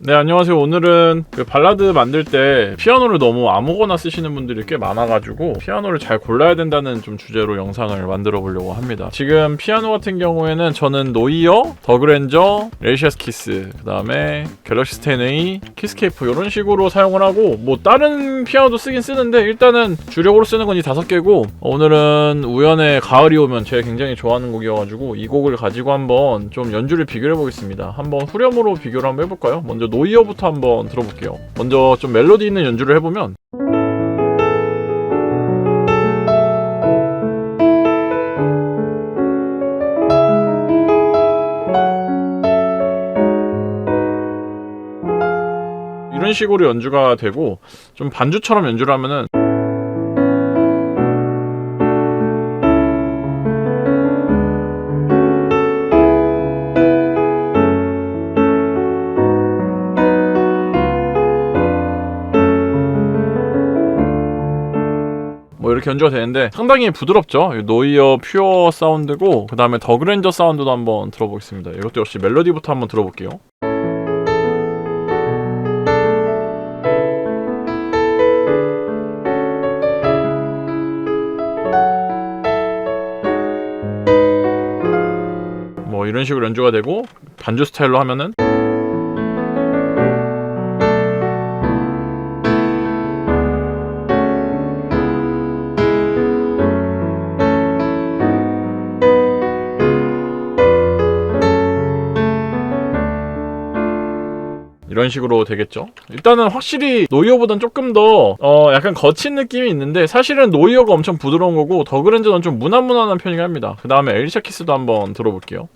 네, 안녕하세요. 오늘은 그 발라드 만들 때 피아노를 너무 아무거나 쓰시는 분들이 꽤 많아가지고 피아노를 잘 골라야 된다는 좀 주제로 영상을 만들어 보려고 합니다. 지금 피아노 같은 경우에는 저는 노이어, 더그랜저, 레이시아스 키스, 그 다음에 갤럭시 스테인A, 키스케이프 이런 식으로 사용을 하고, 뭐 다른 피아노도 쓰긴 쓰는데 일단은 주력으로 쓰는 건 이 5개고, 오늘은 우연의 가을이 오면 제가 굉장히 좋아하는 곡이어가지고 이 곡을 가지고 한번 좀 연주를 비교해 보겠습니다. 한번 후렴으로 비교를 한번 해볼까요? 먼저 노이어부터 한번 들어볼게요. 먼저 좀 멜로디 있는 연주를 해보면, 이런 식으로 연주가 되고, 좀 반주처럼 연주를 하면은 뭐 이렇게 연주가 되는데 상당히 부드럽죠. 노이어 퓨어 사운드고, 그 다음에 더그랜저 사운드도 한번 들어보겠습니다. 이것도 역시 멜로디부터 한번 들어볼게요. 뭐 이런 식으로 연주가 되고, 반주 스타일로 하면은 이런 식으로 되겠죠. 일단은 확실히 노이어보단 조금 더 약간 거친 느낌이 있는데, 사실은 노이어가 엄청 부드러운 거고 더그랜저는 좀 무난무난한 편이긴 합니다. 그 다음에 엘리샤 키스도 한번 들어볼게요.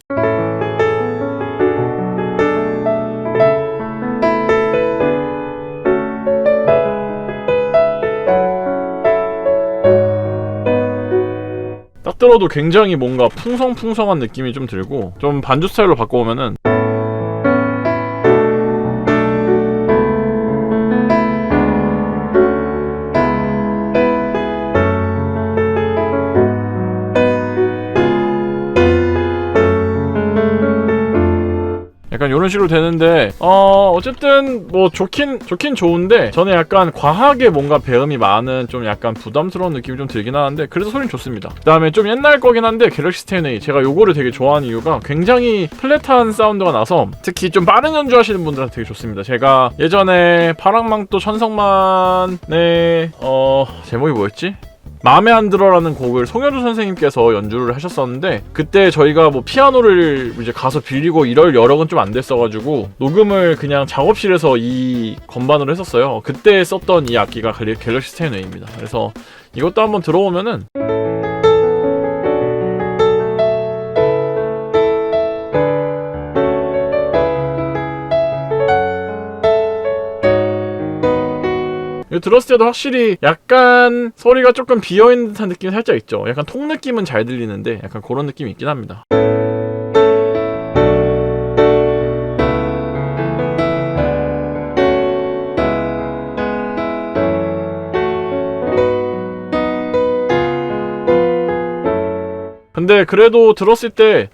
딱 들어도 굉장히 뭔가 풍성풍성한 느낌이 좀 들고, 좀 반주 스타일로 바꿔오면은 약간 이런 식으로 되는데, 어쨌든 뭐 좋긴 좋은데, 저는 약간 과하게 뭔가 배음이 많은 좀 약간 부담스러운 느낌이 좀 들긴 하는데 그래도 소리는 좋습니다. 그 다음에 좀 옛날 거긴 한데 갤럭시 스테인A, 제가 요거를 되게 좋아하는 이유가 굉장히 플랫한 사운드가 나서 특히 좀 빠른 연주 하시는 분들한테 되게 좋습니다. 제가 예전에 파랑망토 천성만의 제목이 뭐였지? 마음에 안 들어라는 곡을 송현주 선생님께서 연주를 하셨었는데, 그때 저희가 뭐 피아노를 이제 가서 빌리고 이럴 여력은 좀 안 됐어가지고 녹음을 그냥 작업실에서 이 건반으로 했었어요. 그때 썼던 이 악기가 갤럭시 스테인웨이입니다. 그래서 이것도 한번 들어오면은 들었을 때도 확실히 약간 소리가 조금 비어있는 듯한 느낌이 살짝 있죠. 약간 통 느낌은 잘 들리는데 약간 그런 느낌이 있긴 합니다. 근데 그래도 들었을 때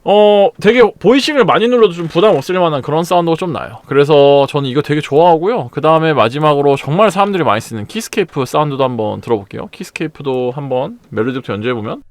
되게 보이싱을 많이 눌러도 좀 부담 없을 만한 그런 사운드가 좀 나요. 그래서 저는 이거 되게 좋아하고요. 그 다음에 마지막으로 정말 사람들이 많이 쓰는 키스케이프 사운드도 한번 들어볼게요. 키스케이프도 한번 멜로디부터 연주해보면,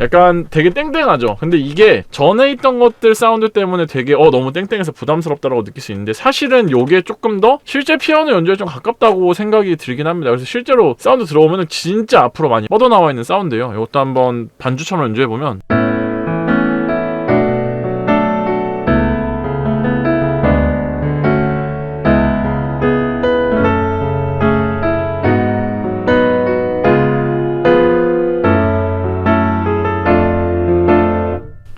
약간 되게 땡땡하죠. 근데 이게 전에 있던 것들 사운드 때문에 되게 너무 땡땡해서 부담스럽다라고 느낄 수 있는데, 사실은 요게 조금 더 실제 피아노 연주에 좀 가깝다고 생각이 들긴 합니다. 그래서 실제로 사운드 들어오면 진짜 앞으로 많이 뻗어나와 있는 사운드예요. 이것도 한번 반주처럼 연주해보면,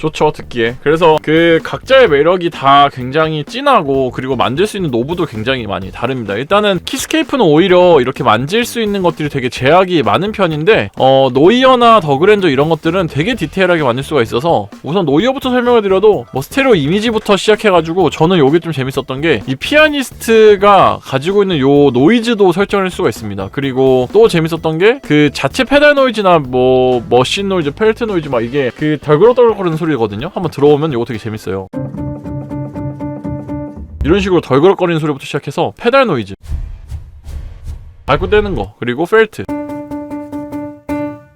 좋죠, 듣기에. 그래서 그 각자의 매력이 다 굉장히 진하고, 그리고 만질 수 있는 노브도 굉장히 많이 다릅니다. 일단은 키스케이프는 오히려 이렇게 만질 수 있는 것들이 되게 제약이 많은 편인데, 노이어나 더그랜저 이런 것들은 되게 디테일하게 만들 수가 있어서, 우선 노이어부터 설명을 드려도 뭐 스테레오 이미지부터 시작해가지고 저는 요게 좀 재밌었던 게, 이 피아니스트가 가지고 있는 요 노이즈도 설정할 수가 있습니다. 그리고 또 재밌었던 게 그 자체 페달 노이즈나 뭐 머신 노이즈, 펠트 노이즈 막 이게 그 덜그럭덜그럭거리는 소리거든요. 한번 들어보면 요거 되게 재밌어요. 이런 식으로 덜그럭거리는 소리부터 시작해서 페달 노이즈, 밟고 떼는 거, 그리고 펠트,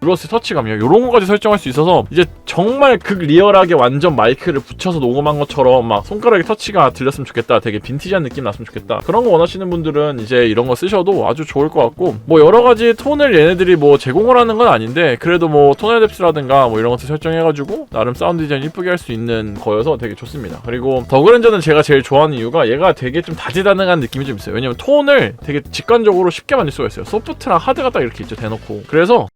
브러스 터치감이요. 요런 거까지 설정할 수 있어서 이제 정말 극 리얼하게 완전 마이크를 붙여서 녹음한 것처럼 막 손가락에 터치가 들렸으면 좋겠다, 되게 빈티지한 느낌 났으면 좋겠다, 그런 거 원하시는 분들은 이제 이런 거 쓰셔도 아주 좋을 것 같고, 뭐 여러 가지 톤을 얘네들이 뭐 제공을 하는 건 아닌데 그래도 뭐 톤의 뎁스라든가 뭐 이런 것들 설정해가지고 나름 사운드 디자인 이쁘게 할 수 있는 거여서 되게 좋습니다. 그리고 더그랜저는 제가 제일 좋아하는 이유가 얘가 되게 좀 다재다능한 느낌이 좀 있어요. 왜냐면 톤을 되게 직관적으로 쉽게 만들 수가 있어요. 소프트랑 하드가 딱 이렇게 있죠, 대놓고. 그래서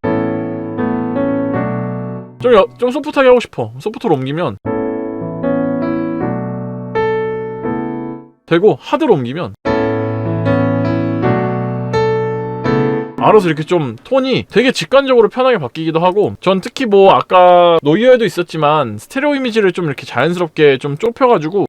좀 소프트하게 하고 싶어. 소프트로 옮기면 되고, 하드로 옮기면 알아서 이렇게 좀 톤이 되게 직관적으로 편하게 바뀌기도 하고, 전 특히 뭐 아까 노이어에도 있었지만 스테레오 이미지를 좀 이렇게 자연스럽게 좀 좁혀가지고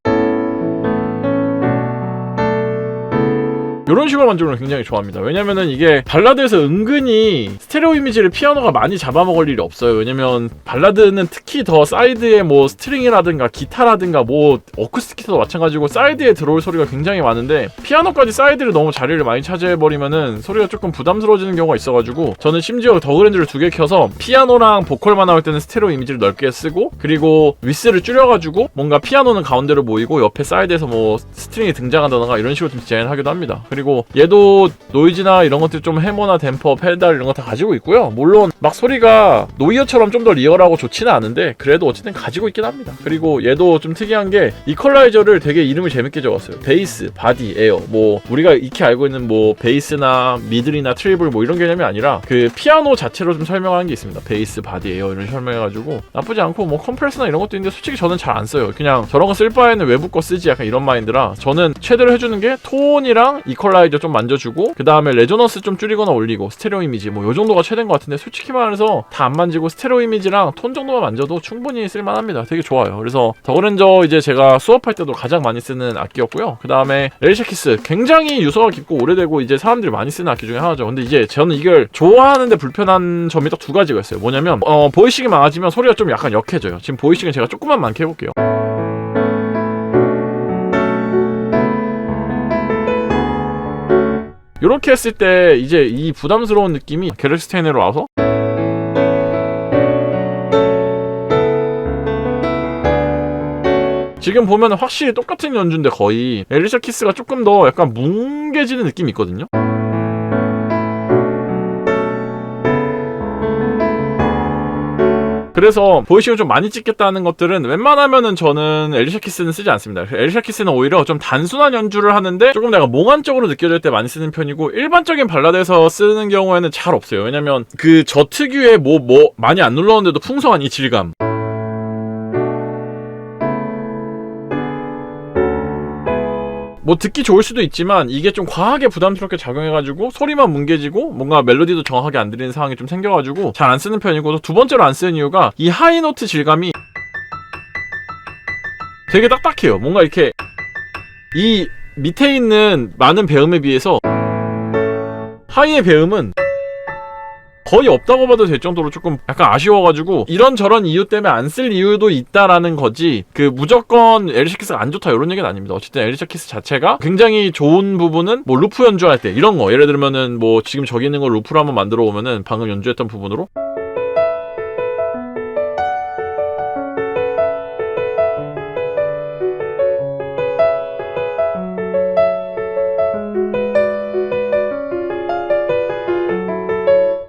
이런 식으로 만들면 굉장히 좋아합니다. 왜냐면은 이게 발라드에서 은근히 스테레오 이미지를 피아노가 많이 잡아먹을 일이 없어요. 왜냐면 발라드는 특히 더 사이드에 뭐 스트링이라든가 기타라든가 뭐 어쿠스틱 기타도 마찬가지고 사이드에 들어올 소리가 굉장히 많은데, 피아노까지 사이드를 너무 자리를 많이 차지해버리면은 소리가 조금 부담스러워지는 경우가 있어가지고, 저는 심지어 더그랜저를 2개 켜서 피아노랑 보컬만 나올 때는 스테레오 이미지를 넓게 쓰고, 그리고 위스를 줄여가지고 뭔가 피아노는 가운데로 모이고 옆에 사이드에서 뭐 스트링이 등장한다던가 이런 식으로 좀 디자인을 하기도 합니다. 그리고 얘도 노이즈나 이런 것들 좀 해머나 댐퍼, 페달 이런 거 다 가지고 있고요. 물론 막 소리가 노이어처럼 좀 더 리얼하고 좋지는 않은데 그래도 어쨌든 가지고 있긴 합니다. 그리고 얘도 좀 특이한 게 이퀄라이저를 되게 이름을 재밌게 적었어요. 베이스, 바디, 에어. 뭐 우리가 익히 알고 있는 뭐 베이스나 미들이나 트리블 뭐 이런 개념이 아니라 그 피아노 자체로 좀 설명하는 게 있습니다. 베이스, 바디, 에어 이런 설명해가지고 나쁘지 않고, 뭐 컴프레서나 이런 것도 있는데 솔직히 저는 잘 안 써요. 그냥 저런 거 쓸 바에는 외부 거 쓰지, 약간 이런 마인드라 저는 최대로 해주는 게 톤이랑 이퀄라이저 좀 만져주고, 그 다음에 레조넌스 좀 줄이거나 올리고, 스테레오 이미지 뭐 요 정도가 최대인 것 같은데, 솔직히 말해서 다 안 만지고 스테레오 이미지랑 톤 정도만 만져도 충분히 쓸만합니다. 되게 좋아요. 그래서 더그랜저 이제 제가 수업할 때도 가장 많이 쓰는 악기였고요. 그 다음에 에리샤 키스, 굉장히 유서가 깊고 오래되고 이제 사람들이 많이 쓰는 악기 중에 하나죠. 근데 이제 저는 이걸 좋아하는데 불편한 점이 딱 2가지가 있어요. 뭐냐면 보이싱이 많아지면 소리가 좀 약간 역해져요. 지금 보이싱은 제가 조금만 많게 해볼게요. 이렇게 했을 때 이제 이 부담스러운 느낌이 게렉스테인으로 와서 지금 보면 확실히 똑같은 연주인데 거의 에리샤 키스가 조금 더 약간 뭉개지는 느낌이 있거든요. 그래서 보이싱을 좀 많이 찍겠다는 것들은 웬만하면은 저는 에리샤 키스는 쓰지 않습니다. 에리샤 키스는 오히려 좀 단순한 연주를 하는데 조금 내가 몽환적으로 느껴질 때 많이 쓰는 편이고, 일반적인 발라드에서 쓰는 경우에는 잘 없어요. 왜냐면 그 저 특유의 뭐 많이 안 눌렀는데도 풍성한 이 질감, 뭐 듣기 좋을 수도 있지만 이게 좀 과하게 부담스럽게 작용해가지고 소리만 뭉개지고 뭔가 멜로디도 정확하게 안 들리는 상황이 좀 생겨가지고 잘 안 쓰는 편이고, 두 번째로 안 쓰는 이유가 이 하이노트 질감이 되게 딱딱해요. 뭔가 이렇게 이 밑에 있는 많은 배음에 비해서 하이의 배음은 거의 없다고 봐도 될 정도로 조금 약간 아쉬워가지고, 이런저런 이유 때문에 안 쓸 이유도 있다라는 거지, 그 무조건 에리샤 키스가 안 좋다 이런 얘기는 아닙니다. 어쨌든 에리샤 키스 자체가 굉장히 좋은 부분은 뭐 루프 연주할 때 이런 거, 예를 들면은 뭐 지금 저기 있는 거 루프로 한번 만들어 오면은 방금 연주했던 부분으로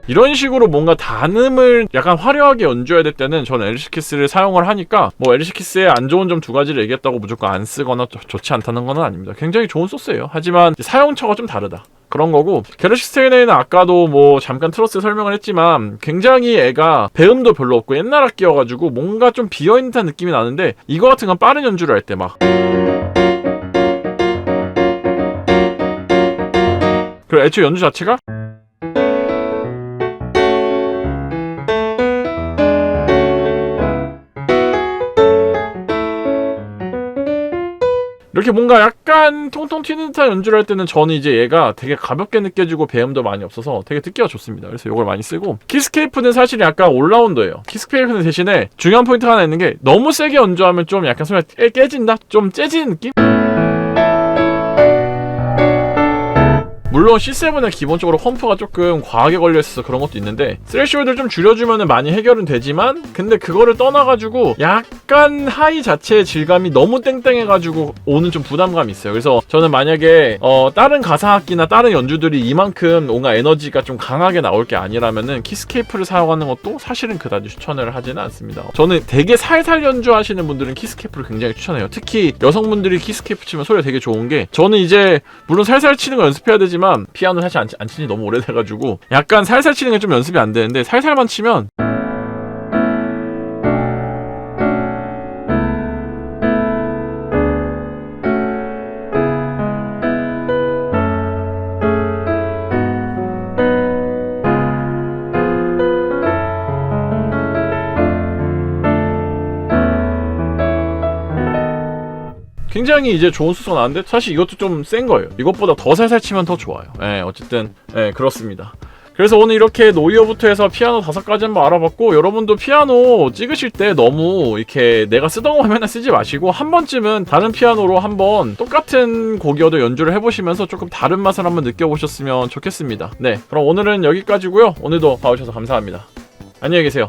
이런 식으로 뭔가 단음을 약간 화려하게 연주해야 될 때는 저는 에리샤 키스를 사용을 하니까, 뭐 에리샤 키스의 안 좋은 점 2가지를 얘기했다고 무조건 안 쓰거나 좋지 않다는 건 아닙니다. 굉장히 좋은 소스예요. 하지만 사용처가 좀 다르다. 그런 거고, 게르시 스테이네는 아까도 뭐 잠깐 트러스 설명을 했지만 굉장히 애가 배음도 별로 없고 옛날 악기여가지고 뭔가 좀 비어있는 듯한 느낌이 나는데, 이거 같은 건 빠른 연주를 할 때 막 그리고 애초에 연주 자체가 이렇게 뭔가 약간 통통 튀는 듯한 연주를 할 때는 저는 이제 얘가 되게 가볍게 느껴지고 배음도 많이 없어서 되게 듣기가 좋습니다. 그래서 이걸 많이 쓰고, 키스케이프는 사실 약간 올라운더예요. 키스케이프는 대신에 중요한 포인트가 하나 있는 게, 너무 세게 연주하면 좀 약간 소리가 깨진다? 좀 째지는 느낌? 물론 C7은 기본적으로 험프가 조금 과하게 걸려있어서 그런 것도 있는데, 스레시홀드를 좀 줄여주면 많이 해결은 되지만, 근데 그거를 떠나가지고 약간 하이 자체의 질감이 너무 땡땡해가지고 오는 좀 부담감이 있어요. 그래서 저는 만약에 다른 가상악기나 다른 연주들이 이만큼 뭔가 에너지가 좀 강하게 나올 게 아니라면은 키스케이프를 사용하는 것도 사실은 그다지 추천을 하지는 않습니다. 저는 되게 살살 연주하시는 분들은 키스케이프를 굉장히 추천해요. 특히 여성분들이 키스케이프 치면 소리가 되게 좋은 게, 저는 이제 물론 살살 치는 거 연습해야 되지만 피아노 사실 안 친지 너무 오래돼가지고 약간 살살 치는 게 좀 연습이 안 되는데, 살살만 치면 굉장히 이제 좋은 수소가 나는데, 사실 이것도 좀 센 거예요. 이것보다 더 살살 치면 더 좋아요. 어쨌든 그렇습니다. 그래서 오늘 이렇게 노이어부터 해서 피아노 5가지 한번 알아봤고, 여러분도 피아노 찍으실 때 너무 이렇게 내가 쓰던 거 맨날 쓰지 마시고 한 번쯤은 다른 피아노로 한번 똑같은 곡이어도 연주를 해보시면서 조금 다른 맛을 한번 느껴보셨으면 좋겠습니다. 네, 그럼 오늘은 여기까지고요. 오늘도 봐주셔서 감사합니다. 안녕히 계세요.